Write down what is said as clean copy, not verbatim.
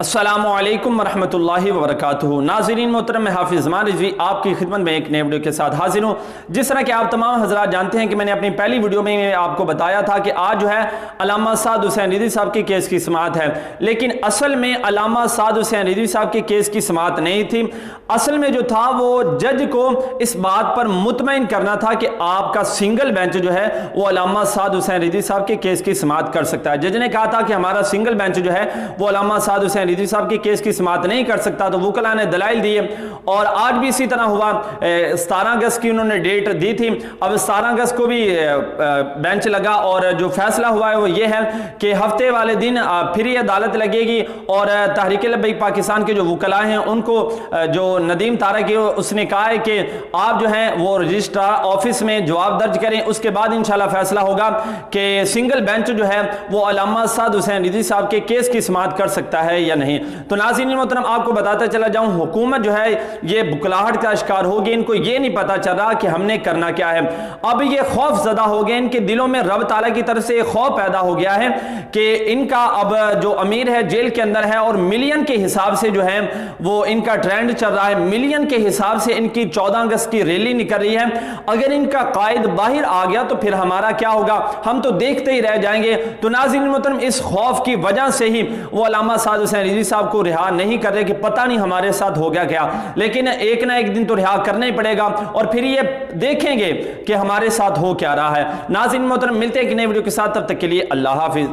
अस्सलामुअलैकुम वरहमतुल्लाहि वबरकातुहू। नाज़रीन मोहतरम, मैं हाफिज ज़मान रिज़वी आपकी खिदमत में एक नए वीडियो के साथ हाजिर हूँ। जिस तरह कि आप तमाम हज़रात जानते हैं कि मैंने अपनी पहली वीडियो में आपको बताया था कि आज जो है अल्लामा साद हुसैन रिज़वी साहब के केस की समाअत है, लेकिन असल में अल्लामा साद हुसैन रिज़वी साहब के केस की समाअत नहीं थी। असल में जो था वो जज को इस बात पर मुतमईन करना था कि आपका सिंगल बेंच जो है वो अल्लामा साद हुसैन रिज़वी साहब के केस की समाअत कर सकता है। जज ने कहा था कि हमारा सिंगल बेंच जो है वो अल्लामा साद हुसैन रिज़वी साहब के केस की समाअत नहीं कर सकता, तो वकला ने दलाइल दिए और आज भी इसी तरह हुआ। 17 अगस्त की उन्होंने डेट दी थी, अब 17 अगस्त को भी बेंच लगा और जो फैसला हुआ है वो ये है कि हफ्ते वाले दिन फिर ये अदालत लगेगी और तहरीक लब्बैक पाकिस्तान के जो वकला हैं उनको जो नदीम तारक है उसने कहा है कि आप जो है वो रजिस्ट्रार ऑफिस में जवाब दर्ज करें, उसके बाद इंशाल्लाह फैसला होगा कि सिंगल बेंच जो है वो अल्लामा साद हुसैन रिज़वी साहब के केस की समाअत कर सकता है या नहीं। तो नाज़रीन मोहतरम, आपको बताता चला जाऊं, हुकूमत जो है ये बुकलाहट का शिकार होगी। इनको ये नहीं पता चल रहा कि हमने करना क्या है। अब ये खौफ ज़दा हो गए, इनके दिलों में रब ताला की तरफ से खौफ पैदा हो गया है कि इनका अब जो अमीर है जेल के अंदर है और मिलियन के हिसाब से जो है वो इनका ट्रेंड चल रहा है। मिलियन के हिसाब से इनकी 14 अगस्त की रैली निकल रही है। अगर इनका कायद बाहर आ गया तो फिर हमारा क्या होगा, हम तो देखते ही रह जाएंगे। तो नाज़रीन मोहतरम, इस खौफ की वजह से ही वो अल्लामा साद हुसैन रिज़वी साहब को रिहा नहीं कर रहे कि पता नहीं हमारे साथ हो गया क्या, लेकिन एक ना एक दिन तो रिहा करना ही पड़ेगा और फिर ये देखेंगे कि हमारे साथ हो क्या रहा है। नाज़रीन मोहतरम, मिलते हैं एक नए वीडियो के साथ, तब तक के लिए अल्लाह हाफिज।